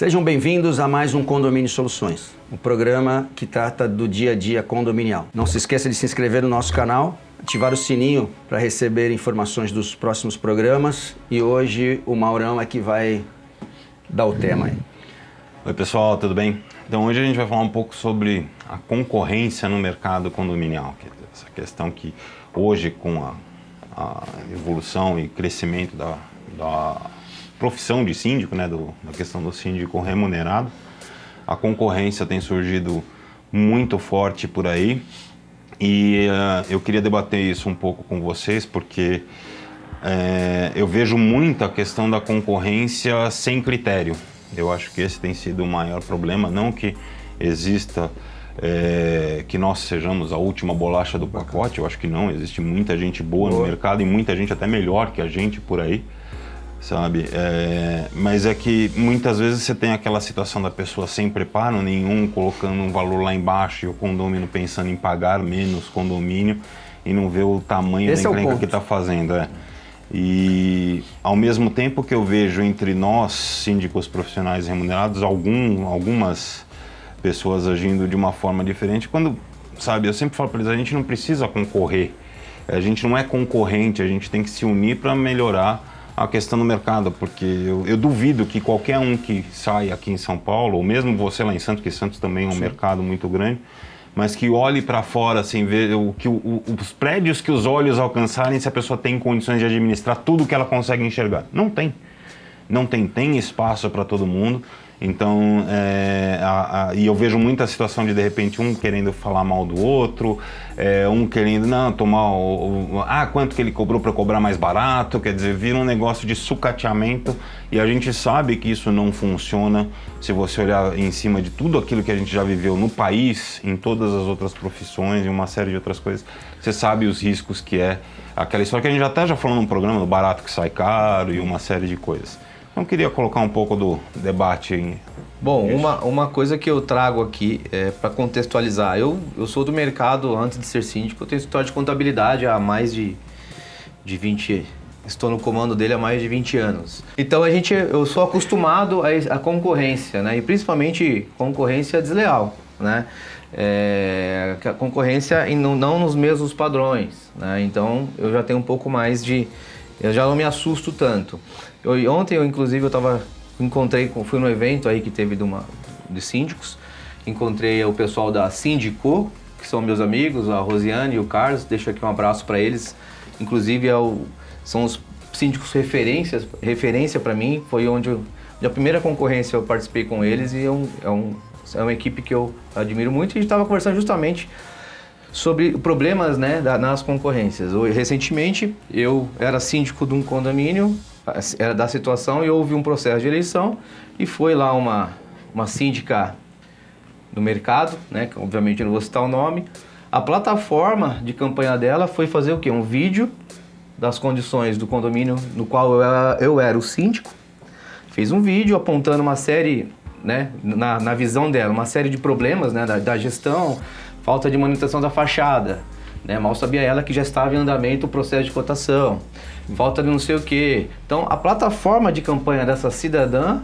Sejam bem-vindos a mais um Condomínio Soluções, um programa que trata do dia a dia condominial. Não se esqueça de se inscrever no nosso canal, ativar o sininho para receber informações dos próximos programas, e hoje o Maurão é que vai dar o tema aí. Oi pessoal, tudo bem? Então hoje a gente vai falar um pouco sobre a concorrência no mercado condominial, essa questão que hoje com a evolução e crescimento da profissão de síndico, né, da questão do síndico remunerado, a concorrência tem surgido muito forte por aí, e eu queria debater isso um pouco com vocês, porque eu vejo muito a questão da concorrência sem critério. Eu acho que esse tem sido o maior problema, não que exista, que nós sejamos a última bolacha do pacote, eu acho que não, existe muita gente boa no mercado e muita gente até melhor que a gente por aí, sabe? Mas é que muitas vezes você tem aquela situação da pessoa sem preparo nenhum, colocando um valor lá embaixo e o condomínio pensando em pagar menos condomínio e não vê o tamanho da encrenca que está fazendo. E ao mesmo tempo que eu vejo entre nós, síndicos profissionais remunerados, algumas pessoas agindo de uma forma diferente, quando, sabe, eu sempre falo para eles, a gente não precisa concorrer, a gente não é concorrente, a gente tem que se unir para melhorar a questão do mercado, porque eu duvido que qualquer um que sai aqui em São Paulo, ou mesmo você lá em Santos, que Santos também é um mercado muito grande, mas que olhe para fora, assim, ver os prédios que os olhos alcançarem, se a pessoa tem condições de administrar tudo que ela consegue enxergar. Não tem. Não tem espaço para todo mundo. Então, e eu vejo muita situação de repente, um querendo falar mal do outro, um querendo, não, tomar quanto que ele cobrou para cobrar mais barato, quer dizer, vira um negócio de sucateamento, e a gente sabe que isso não funciona se você olhar em cima de tudo aquilo que a gente já viveu no país, em todas as outras profissões e uma série de outras coisas, você sabe os riscos que é aquela história que a gente já falou num programa do barato que sai caro e uma série de coisas. Então, queria colocar um pouco do debate aí. Bom, uma coisa que eu trago aqui para contextualizar. Eu sou do mercado antes de ser síndico, eu tenho escritório de contabilidade há mais de 20 estou no comando dele há mais de 20 anos. Então, eu sou acostumado à concorrência, né? E principalmente concorrência desleal, né? A concorrência não nos mesmos padrões, né? Então, eu já tenho um pouco mais eu já não me assusto tanto. Ontem, inclusive, fui num evento aí que teve de síndicos, encontrei o pessoal da Síndico, que são meus amigos, a Rosiane e o Carlos, deixo aqui um abraço para eles, inclusive são os síndicos referência para mim, foi onde a primeira concorrência eu participei com eles, e é uma equipe que eu admiro muito, e a gente estava conversando justamente sobre problemas, né, nas concorrências. Recentemente, eu era síndico de um condomínio, era da situação, e houve um processo de eleição, e foi lá uma síndica do mercado, né, que obviamente eu não vou citar o nome. A plataforma de campanha dela foi fazer o quê? Um vídeo das condições do condomínio no qual eu era o síndico, fez um vídeo apontando uma série, né, na visão dela, uma série de problemas, né, da gestão, falta de manutenção da fachada, né? Mal sabia ela que já estava em andamento o processo de cotação, falta de não sei o quê. Então, a plataforma de campanha dessa cidadã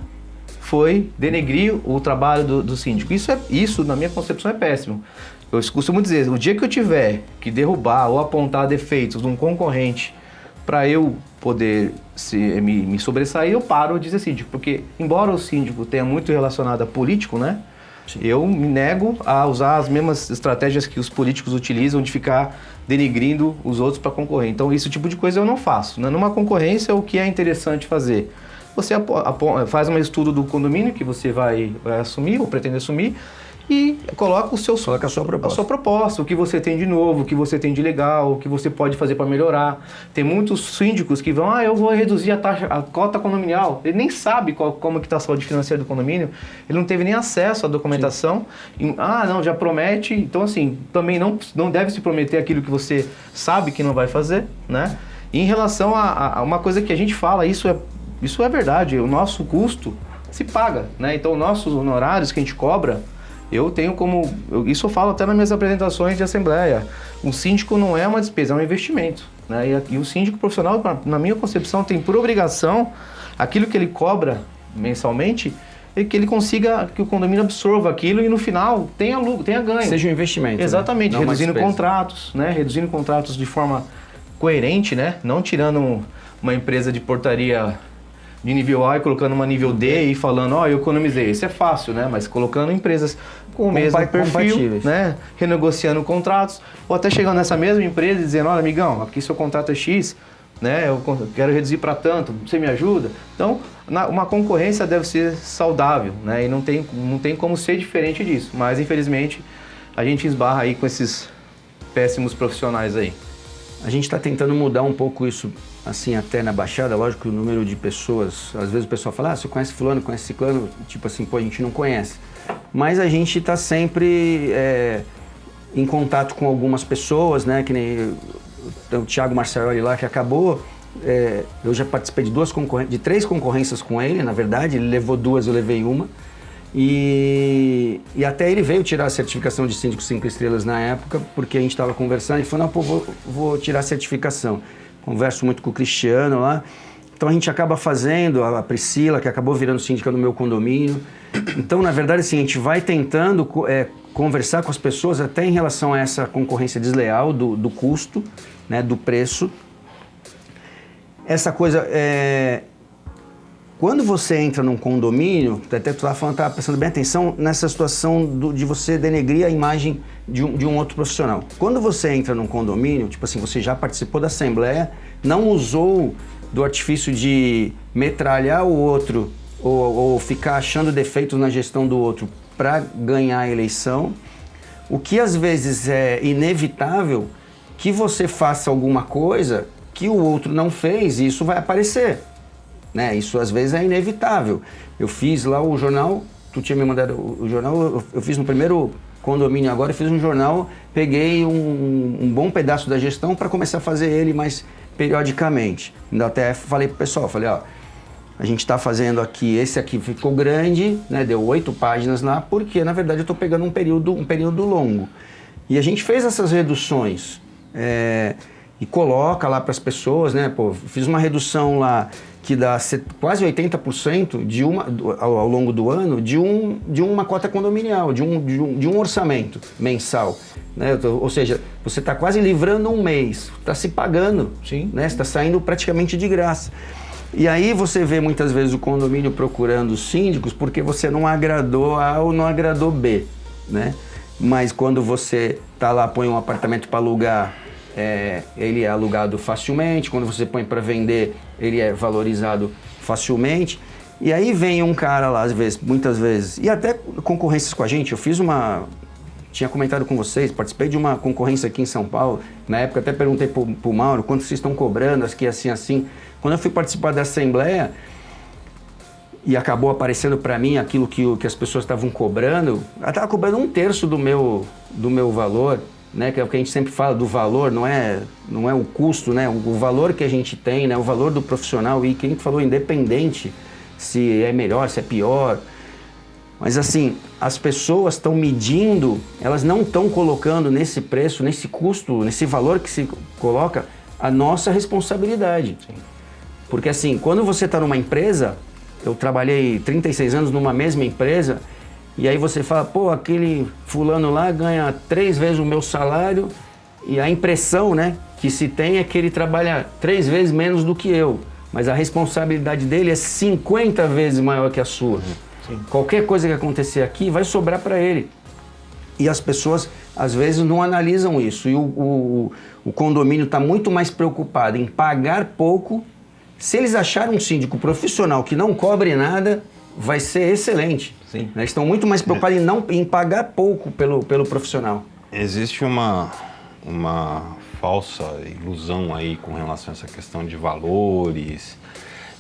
foi denegrir o trabalho do síndico. Isso, na minha concepção, é péssimo. Eu costumo dizer, o dia que eu tiver que derrubar ou apontar defeitos de um concorrente para eu poder me sobressair, eu paro de ser síndico. Porque, embora o síndico tenha muito relacionado a político, né? Sim. Eu me nego a usar as mesmas estratégias que os políticos utilizam de ficar denegrindo os outros para concorrer. Então, esse tipo de coisa eu não faço. Numa concorrência, o que é interessante fazer? Você faz um estudo do condomínio que você vai assumir ou pretende assumir, e coloca a sua proposta, o que você tem de novo, o que você tem de legal, o que você pode fazer para melhorar. Tem muitos síndicos que vão, eu vou reduzir a cota condominial. Ele nem sabe como que está a saúde financeira do condomínio, ele não teve nem acesso à documentação. Não, já promete. Então, assim, também não deve se prometer aquilo que você sabe que não vai fazer, né? E em relação a uma coisa que a gente fala, isso é verdade, o nosso custo se paga, né? Então, nossos honorários que a gente cobra, eu tenho isso eu falo até nas minhas apresentações de assembleia, um síndico não é uma despesa, é um investimento, né? E o síndico profissional, na minha concepção, tem por obrigação, aquilo que ele cobra mensalmente, e que ele consiga, que o condomínio absorva aquilo e no final tenha lucro, tenha ganho. Seja um investimento. Exatamente, né? reduzindo contratos, né? Reduzindo contratos de forma coerente, né? Não tirando uma empresa de portaria de nível A e colocando uma nível D e falando, eu economizei. Isso é fácil, né? Mas colocando empresas com o mesmo perfil, né? Renegociando contratos, ou até chegando nessa mesma empresa e dizendo, olha, amigão, aqui seu contrato é X, né? Eu quero reduzir para tanto, você me ajuda? Então, uma concorrência deve ser saudável, né? E não tem como ser diferente disso. Mas, infelizmente, a gente esbarra aí com esses péssimos profissionais aí. A gente está tentando mudar um pouco isso, assim, até na Baixada. Lógico que o número de pessoas, às vezes o pessoal fala, você conhece fulano, conhece ciclano, tipo assim, a gente não conhece. Mas a gente está sempre em contato com algumas pessoas, né, que nem o Thiago Marcioli lá, que acabou, eu já participei de 3 concorrências com ele, na verdade, ele levou 2, eu levei uma. E até ele veio tirar a certificação de síndico 5 estrelas na época, porque a gente estava conversando, ele falou, não, vou tirar a certificação. Converso muito com o Cristiano lá, então a gente acaba fazendo, a Priscila, que acabou virando síndica do meu condomínio. Então, na verdade, assim, a gente vai tentando conversar com as pessoas até em relação a essa concorrência desleal do custo, né, do preço. Essa coisa, quando você entra num condomínio, até tu estava prestando bem atenção nessa situação de você denegrir a imagem de um outro profissional. Quando você entra num condomínio, tipo assim, você já participou da assembleia, não usou do artifício de metralhar o outro ou ficar achando defeitos na gestão do outro para ganhar a eleição, o que às vezes é inevitável que você faça alguma coisa que o outro não fez e isso vai aparecer. Né? Isso às vezes é inevitável. Eu fiz lá o jornal, tu tinha me mandado o jornal, eu fiz no primeiro condomínio agora, eu fiz um jornal, peguei um bom pedaço da gestão para começar a fazer ele mais periodicamente. Ainda até falei pro pessoal, a gente está fazendo aqui, esse aqui ficou grande, né? Deu 8 páginas lá, porque na verdade eu estou pegando um período longo. E a gente fez essas reduções e coloca lá para as pessoas, né? Fiz uma redução lá que dá quase 80% ao longo do ano de uma cota condominial, de um orçamento mensal. Né? Ou seja, você está quase livrando um mês, está se pagando, sim, né? Está saindo praticamente de graça. E aí você vê muitas vezes o condomínio procurando síndicos porque você não agradou A ou não agradou B, né? Mas quando você está lá, põe um apartamento para alugar, ele é alugado facilmente, quando você põe para vender, ele é valorizado facilmente. E aí vem um cara lá, muitas vezes, e até concorrências com a gente, tinha comentado com vocês, participei de uma concorrência aqui em São Paulo, na época até perguntei pro Mauro, quanto vocês estão cobrando, aqui assim. Quando eu fui participar da assembleia, e acabou aparecendo para mim aquilo que as pessoas estavam cobrando, ela estava cobrando 1/3 do meu valor, né? Que é o que a gente sempre fala do valor, não é o custo, né? O valor que a gente tem, né? O valor do profissional, e quem falou independente se é melhor, se é pior. Mas assim, as pessoas estão medindo, elas não estão colocando nesse preço, nesse custo, nesse valor que se coloca, a nossa responsabilidade. Sim. Porque assim, quando você está numa empresa, eu trabalhei 36 anos numa mesma empresa, e aí você fala, aquele fulano lá ganha 3 vezes o meu salário, e a impressão, né, que se tem é que ele trabalha 3 vezes menos do que eu, mas a responsabilidade dele é 50 vezes maior que a sua. Sim. Qualquer coisa que acontecer aqui vai sobrar para ele. E as pessoas, às vezes, não analisam isso. E o condomínio está muito mais preocupado em pagar pouco. Se eles acharem um síndico profissional que não cobre nada, vai ser excelente. Sim. Eles estão muito mais preocupados em pagar pouco pelo profissional. Existe uma falsa ilusão aí com relação a essa questão de valores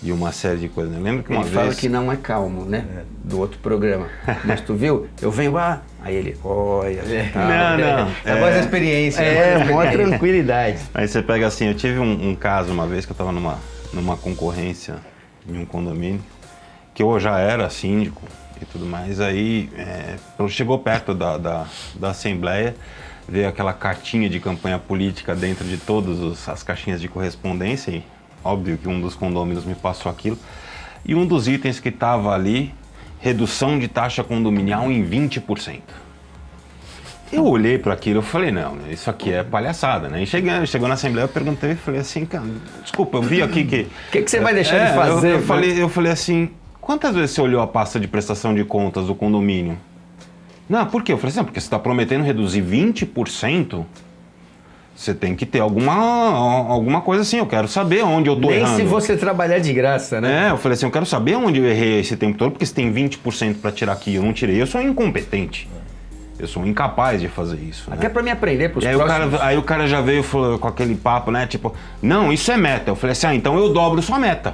e uma série de coisas. Eu lembro que uma vez... fala que não é calmo, né? Do outro programa. Mas tu viu? Eu venho lá, aí ele, olha... Não. É mais experiência. Maior tranquilidade. Aí você pega assim, eu tive um caso uma vez que eu estava numa concorrência em um condomínio, que eu já era síndico e tudo mais, aí chegou perto da assembleia, veio aquela cartinha de campanha política dentro de todas as caixinhas de correspondência, e óbvio que um dos condôminos me passou aquilo, e um dos itens que estava ali redução de taxa condominial em 20%. Eu olhei para aquilo e falei, não, isso aqui é palhaçada, né? E chegou na Assembleia, eu perguntei e falei assim, cara, desculpa, eu vi aqui que... O que você vai deixar de fazer? Eu falei assim, quantas vezes você olhou a pasta de prestação de contas do condomínio? Não, por quê? Eu falei assim, porque você está prometendo reduzir 20%, você tem que ter alguma coisa assim, eu quero saber onde eu tô errando. Nem se você trabalhar de graça, né? Eu falei assim, eu quero saber onde eu errei esse tempo todo, porque se tem 20% para tirar aqui, eu não tirei, eu sou incompetente. Eu sou incapaz de fazer isso. Até para me aprender pros próximos. Aí o cara já veio falou, com aquele papo, né? Tipo, não, isso é meta. Eu falei assim, então eu dobro sua meta.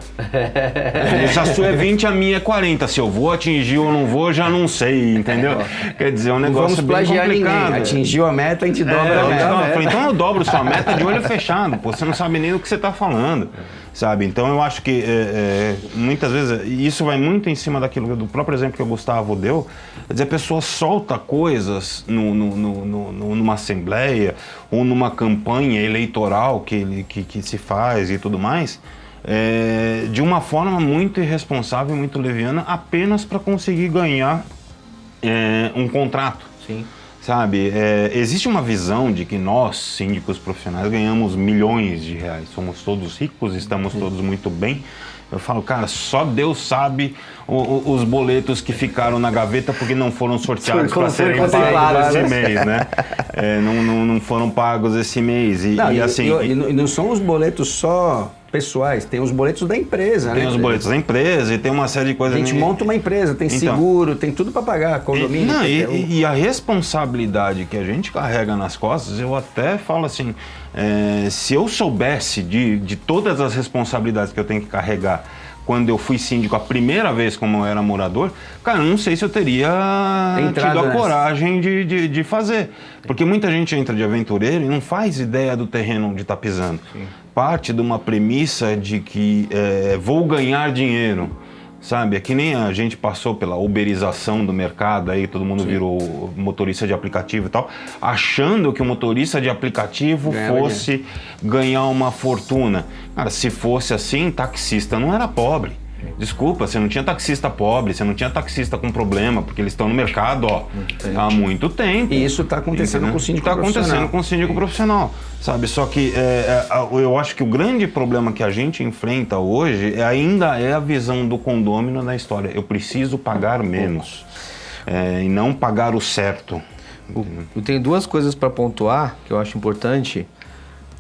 Se a sua é 20, a minha é 40. Se eu vou atingir ou não vou, já não sei, entendeu? Quer dizer, é um negócio bem complicado. Ninguém. Atingiu a meta, a gente dobra a meta. Eu falei, então eu dobro sua meta de olho fechado. Pô, você não sabe nem do que você está falando. Sabe? Então eu acho que muitas vezes, e isso vai muito em cima daquilo do próprio exemplo que o Gustavo deu, quer dizer, a pessoa solta coisas numa assembleia ou numa campanha eleitoral que se faz e tudo mais, de uma forma muito irresponsável e muito leviana, apenas para conseguir ganhar um contrato. Sim. Sabe, existe uma visão de que nós, síndicos profissionais, ganhamos milhões de reais. Somos todos ricos, estamos todos muito bem. Eu falo, cara, só Deus sabe os boletos que ficaram na gaveta porque não foram sorteados para serem pagos esse mês, né? Não foram pagos esse mês. E não são os boletos só pessoais, tem os boletos da empresa, né? Tem os boletos da empresa e tem uma série de coisas. A gente monta uma empresa, tem seguro, tem tudo para pagar, condomínio. E a responsabilidade que a gente carrega nas costas, eu até falo assim, se eu soubesse de todas as responsabilidades que eu tenho que carregar quando eu fui síndico a primeira vez como eu era morador, cara, eu não sei se eu teria tido a coragem de fazer. Porque muita gente entra de aventureiro e não faz ideia do terreno onde está pisando. Sim. Parte de uma premissa de que vou ganhar dinheiro, sabe? É que nem a gente passou pela uberização do mercado, aí todo mundo virou motorista de aplicativo e tal, achando que o motorista de aplicativo fosse ganhar uma fortuna. Cara, se fosse assim, taxista não era pobre. Desculpa, você não tinha taxista pobre, você não tinha taxista com problema, porque eles estão no mercado há muito tempo. E isso está acontecendo com o síndico profissional. Está acontecendo com o síndico profissional, sabe? Só que eu acho que o grande problema que a gente enfrenta hoje ainda é a visão do condômino na história. Eu preciso pagar menos e não pagar o certo. Eu tenho duas coisas para pontuar que eu acho importante.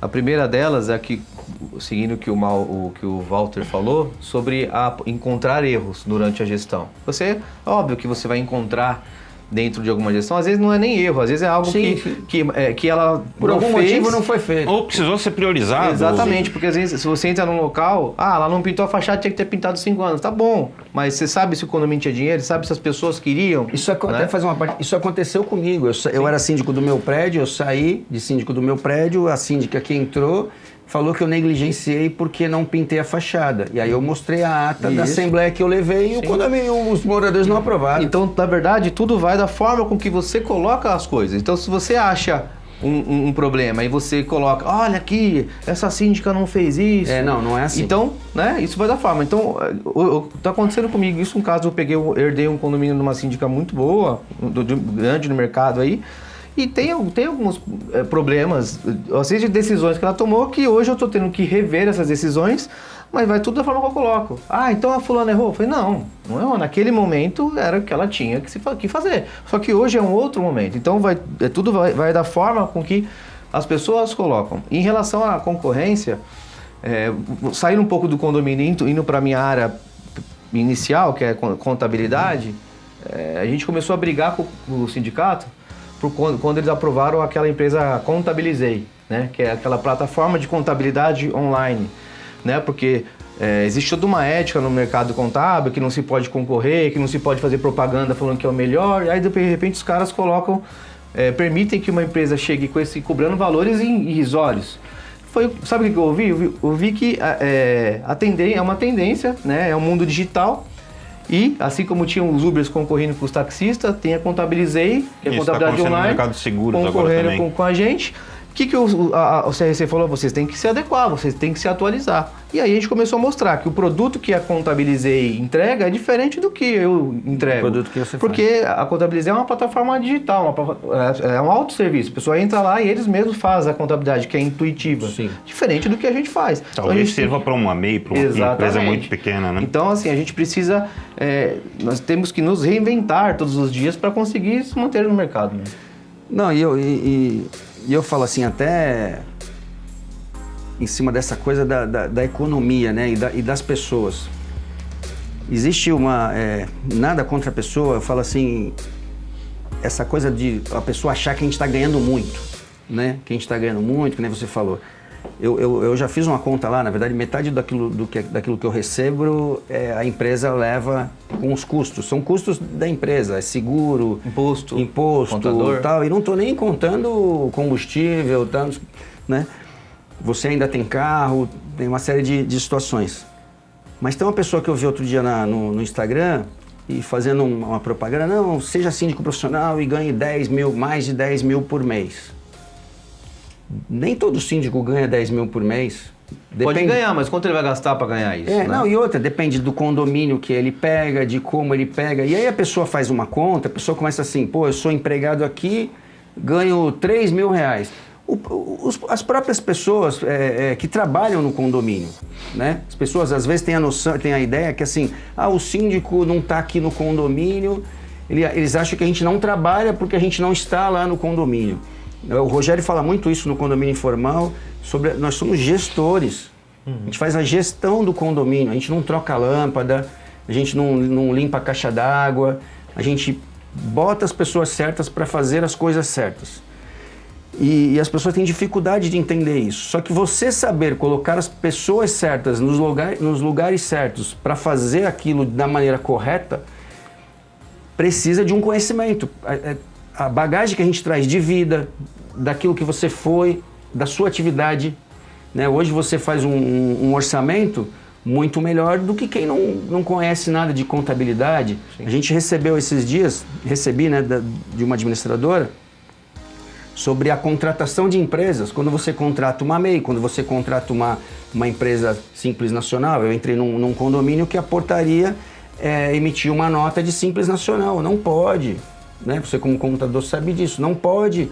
A primeira delas é que, seguindo o que o Walter falou, sobre encontrar erros durante a gestão. Óbvio que você vai encontrar dentro de alguma gestão, às vezes não é nem erro, às vezes é algo que ela por algum motivo não foi feito. Ou precisou ser priorizado. Exatamente, porque às vezes se você entra num local, ela não pintou a fachada, tinha que ter pintado 5 anos, tá bom, mas você sabe se o condomínio tinha dinheiro, sabe se as pessoas queriam. Isso aconteceu comigo, eu era síndico do meu prédio, eu saí de síndico do meu prédio, a síndica que entrou falou que eu negligenciei porque não pintei a fachada. E aí eu mostrei a ata da assembleia que eu levei e o condomínio, os moradores não aprovaram. Então, na verdade, tudo vai da forma com que você coloca as coisas. Então, se você acha um problema e você coloca, olha aqui, essa síndica não fez isso. Não é assim. Então, né, isso vai da forma. Então, tá acontecendo comigo isso, um caso eu herdei um condomínio numa síndica muito boa, grande no mercado aí. E tem alguns problemas, ou seja, decisões que ela tomou que hoje eu estou tendo que rever essas decisões, mas vai tudo da forma que eu coloco. Então a fulana errou? Eu falei, não errou. Naquele momento era o que ela tinha que fazer. Só que hoje é um outro momento. Então tudo vai da forma com que as pessoas colocam. Em relação à concorrência, saindo um pouco do condomínio, indo para a minha área inicial, que é contabilidade, a gente começou a brigar com o sindicato quando eles aprovaram aquela empresa Contabilizei, né? Que é aquela plataforma de contabilidade online, né? Porque existe toda uma ética no mercado contábil que não se pode concorrer, que não se pode fazer propaganda falando que é o melhor, e aí de repente os caras permitem que uma empresa chegue cobrando valores irrisórios. Sabe o que eu ouvi? Eu ouvi que é uma tendência, né? É um mundo digital. E, assim como tinham os Ubers concorrendo com os taxistas, tem a Contabilizei, que é a contabilidade online, no mercado de seguros concorrendo com a gente. O que o CRC falou? Vocês têm que se adequar, vocês têm que se atualizar. E aí a gente começou a mostrar que o produto que a Contabilizei entrega é diferente do que eu entrego. O produto que você Porque a Contabilizei é uma plataforma digital, é um autosserviço. A pessoa entra lá e eles mesmos fazem a contabilidade, que é intuitiva. Sim. Diferente do que a gente faz. Talvez então, sirva para uma MEI, para uma empresa muito pequena, né? Então, assim, a gente precisa... nós temos que nos reinventar todos os dias para conseguir se manter no mercado, né? Não, e eu falo assim, até em cima dessa coisa da economia, né, e das pessoas. Existe nada contra a pessoa, eu falo assim, essa coisa de a pessoa achar que a gente está ganhando muito, né, que a gente está ganhando muito, que nem você falou. Eu já fiz uma conta lá, na verdade, metade daquilo que eu recebo, a empresa leva com os custos. São custos da empresa, é seguro, imposto, contador, tal. E não estou nem contando combustível, tal, né? Você ainda tem carro, tem uma série de situações. Mas tem uma pessoa que eu vi outro dia no Instagram e fazendo uma propaganda, não, seja síndico profissional e ganhe 10 mil, mais de 10 mil por mês. Nem todo síndico ganha 10 mil por mês. Pode ganhar, mas quanto ele vai gastar para ganhar isso? Né? Não, e outra, depende do condomínio que ele pega, de como ele pega. E aí a pessoa faz uma conta, a pessoa começa assim, pô, eu sou empregado aqui, ganho 3 mil reais. As próprias pessoas que trabalham no condomínio, né? As pessoas às vezes têm a ideia que assim, o síndico não está aqui no condomínio, eles acham que a gente não trabalha porque a gente não está lá no condomínio. O Rogério fala muito isso no condomínio informal, nós somos gestores. A gente faz a gestão do condomínio, a gente não troca lâmpada, a gente não limpa a caixa d'água, a gente bota as pessoas certas para fazer as coisas certas. E as pessoas têm dificuldade de entender isso. Só que você saber colocar as pessoas certas nos lugares certos para fazer aquilo da maneira correta, precisa de um conhecimento. A bagagem que a gente traz de vida, daquilo que você foi, da sua atividade, né? Hoje você faz um orçamento muito melhor do que quem não conhece nada de contabilidade. Sim. A gente recebeu esses dias, né, de uma administradora, sobre a contratação de empresas. Quando você contrata uma MEI, quando você contrata uma empresa Simples Nacional, eu entrei num condomínio que a portaria emitiu uma nota de Simples Nacional. Não pode. Né? Você como contador sabe disso, não pode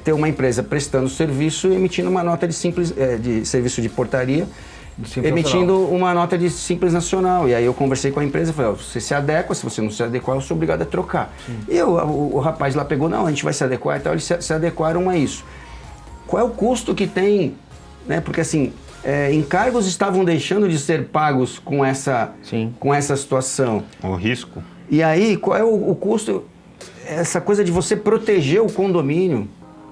ter uma empresa prestando serviço e emitindo uma nota de serviço de portaria, emitindo uma nota de Simples Nacional. E aí eu conversei com a empresa e falei, você se adequa, se você não se adequar, eu sou obrigado a trocar. Sim. E o rapaz lá pegou, não, a gente vai se adequar e tal, eles se adequaram a isso. Qual é o custo que tem, né? Porque assim, encargos estavam deixando de ser pagos com essa situação. O risco. E aí, qual é o custo? Essa coisa de você proteger o condomínio.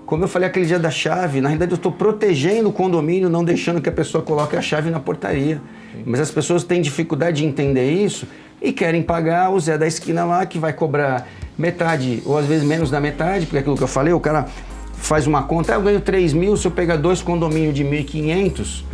Como eu falei aquele dia da chave, na realidade eu estou protegendo o condomínio, não deixando que a pessoa coloque a chave na portaria. Sim. Mas as pessoas têm dificuldade de entender isso e querem pagar o Zé da esquina lá, que vai cobrar metade, ou às vezes menos da metade, porque é aquilo que eu falei, o cara faz uma conta, eu ganho 3 mil, se eu pegar 2 condomínios de 1.500,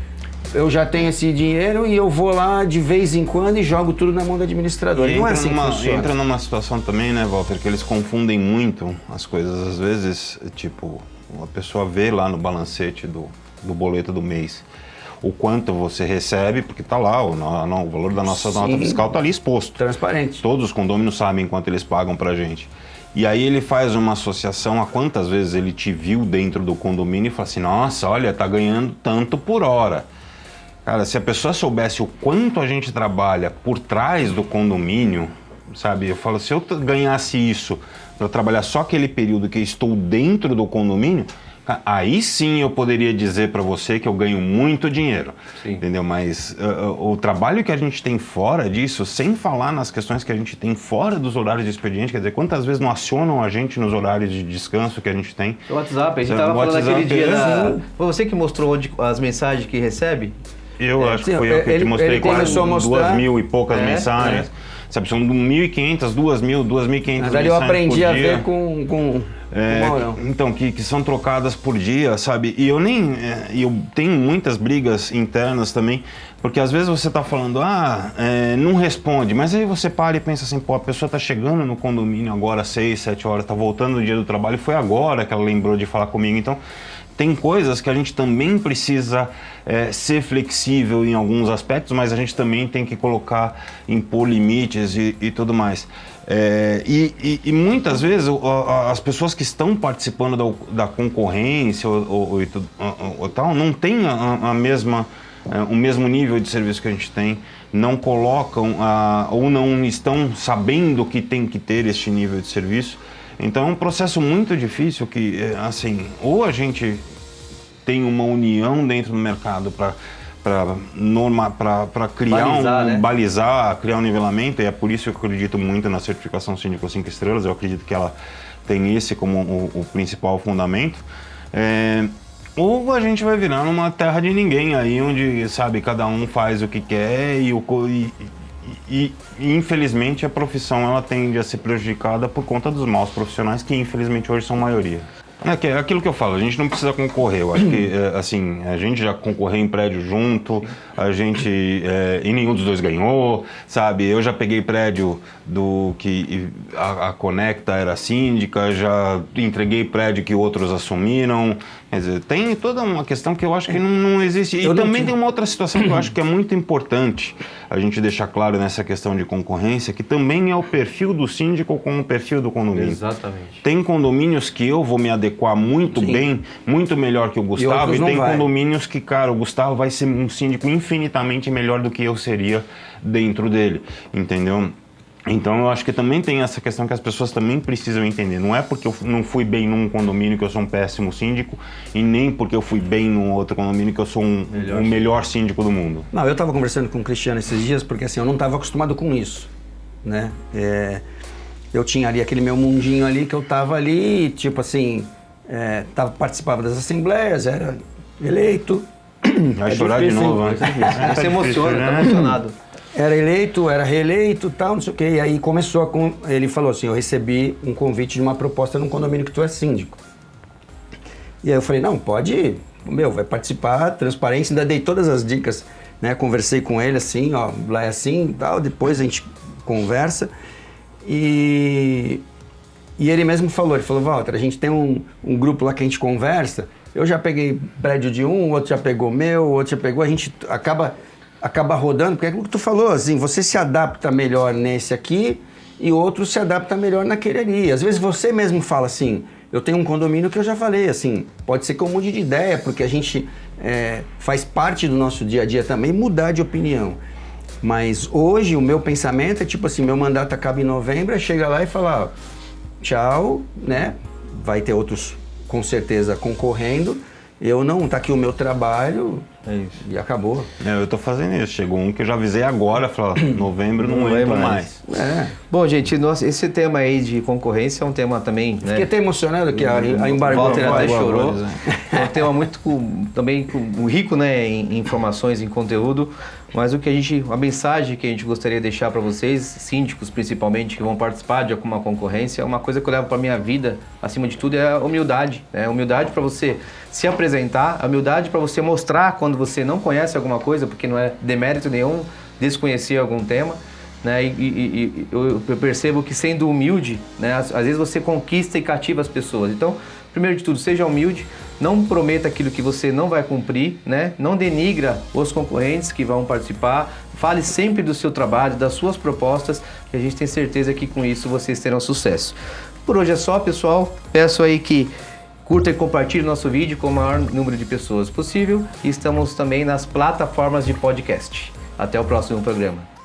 eu já tenho esse dinheiro e eu vou lá de vez em quando e jogo tudo na mão do administrador. Não é assim que funciona. Entra numa situação também, né, Walter, que eles confundem muito as coisas. Às vezes, tipo, a pessoa vê lá no balancete do boleto do mês o quanto você recebe, porque está lá, o valor da nossa nota fiscal está ali exposto. Transparente. Todos os condôminos sabem quanto eles pagam para a gente. E aí ele faz uma associação a quantas vezes ele te viu dentro do condomínio e fala assim, nossa, olha, tá ganhando tanto por hora. Cara, se a pessoa soubesse o quanto a gente trabalha por trás do condomínio, sabe? Eu falo, se eu ganhasse isso para trabalhar só aquele período que eu estou dentro do condomínio, aí sim eu poderia dizer para você que eu ganho muito dinheiro, sim. Entendeu? Mas o trabalho que a gente tem fora disso, sem falar nas questões que a gente tem fora dos horários de expediente, quer dizer, quantas vezes não acionam a gente nos horários de descanso que a gente tem? O WhatsApp, a gente estava falando aquele dia Foi você que mostrou as mensagens que recebe? Eu acho que foi eu que te mostrei quase 2.000 e poucas mensagens. Sabe, são 1.500, 2.000, 2.500 Mas ali eu aprendi a ver com então, que são trocadas por dia, sabe? E eu tenho muitas brigas internas também, porque às vezes você tá falando, não responde, mas aí você para e pensa assim, pô, a pessoa tá chegando no condomínio agora às 6, 7 horas, tá voltando no dia do trabalho, foi agora que ela lembrou de falar comigo, então tem coisas que a gente também precisa ser flexível em alguns aspectos, mas a gente também tem que impor limites e tudo mais. E muitas vezes as pessoas que estão participando da concorrência ou tal não têm o mesmo nível de serviço que a gente tem, não colocam ou não estão sabendo que tem que ter este nível de serviço. Então é um processo muito difícil que, assim, ou a gente tem uma união dentro do mercado para criar balizar, criar um nivelamento, e é por isso que eu acredito muito na certificação Síndico 5 estrelas, eu acredito que ela tem esse como o principal fundamento. Ou a gente vai virar numa terra de ninguém aí, onde, sabe, cada um faz o que quer e infelizmente a profissão ela tende a ser prejudicada por conta dos maus profissionais que infelizmente hoje são maioria. É aquilo que eu falo, a gente não precisa concorrer, eu acho que assim, a gente já concorreu em prédio junto, a gente e nenhum dos dois ganhou, sabe, eu já peguei prédio do que a Conecta era síndica, já entreguei prédio que outros assumiram, quer dizer, tem toda uma questão que eu acho que não existe. E também tem uma outra situação que eu acho que é muito importante a gente deixar claro nessa questão de concorrência, que também é o perfil do síndico com o perfil do condomínio. Exatamente. Tem condomínios que eu vou me adequar muito bem, muito melhor que o Gustavo, e tem condomínios que, cara, o Gustavo vai ser um síndico infinitamente melhor do que eu seria dentro dele, entendeu? Então eu acho que também tem essa questão que as pessoas também precisam entender. Não é porque eu não fui bem num condomínio que eu sou um péssimo síndico, e nem porque eu fui bem num outro condomínio que eu sou o melhor síndico do mundo. Não, eu estava conversando com o Cristiano esses dias porque assim, eu não estava acostumado com isso, né? Eu tinha ali aquele meu mundinho ali que eu estava ali, tipo assim, participava das assembleias, era eleito. Vai chorar de novo, né? Você emociona, tá emocionado. Era eleito, era reeleito, tal, não sei o quê. E aí começou ele falou assim, eu recebi um convite de uma proposta num condomínio que tu é síndico. E aí eu falei, não, pode ir, vai participar, transparência, ainda dei todas as dicas, né? Conversei com ele assim, ó, lá é assim e tal, depois a gente conversa. E ele mesmo falou, Walter, a gente tem um grupo lá que a gente conversa, eu já peguei prédio de um, o outro já pegou meu, o outro já pegou, a gente acaba rodando, porque é aquilo que tu falou, assim, você se adapta melhor nesse aqui e outro se adapta melhor naquele ali. Às vezes você mesmo fala assim, eu tenho um condomínio que eu já falei, assim, pode ser que eu mude de ideia, porque a gente faz parte do nosso dia a dia também mudar de opinião. Mas hoje o meu pensamento é tipo assim, meu mandato acaba em novembro, chega lá e fala, ó, tchau, né? Vai ter outros com certeza concorrendo, eu não, tá aqui o meu trabalho e acabou. Eu tô fazendo isso, chegou um que eu já avisei agora, falei, novembro não entro mais. Bom, gente, esse tema aí de concorrência é um tema também, né? Fiquei até emocionado que a embargou. Walter até chorou. É um tema muito também rico, né, em informações, em conteúdo, mas a mensagem que a gente gostaria de deixar para vocês, síndicos principalmente, que vão participar de alguma concorrência, uma coisa que eu levo para minha vida, acima de tudo, é a humildade, né? Humildade para você se apresentar, a humildade para você mostrar quando você não conhece alguma coisa, porque não é demérito nenhum desconhecer algum tema, né? E eu percebo que sendo humilde, né, às vezes você conquista e cativa as pessoas. Então, primeiro de tudo, seja humilde, não prometa aquilo que você não vai cumprir, né? Não denigra os concorrentes que vão participar, fale sempre do seu trabalho, das suas propostas, que a gente tem certeza que com isso vocês terão sucesso. Por hoje é só, pessoal. Peço aí que curta e compartilhe o nosso vídeo com o maior número de pessoas possível e estamos também nas plataformas de podcast. Até o próximo programa.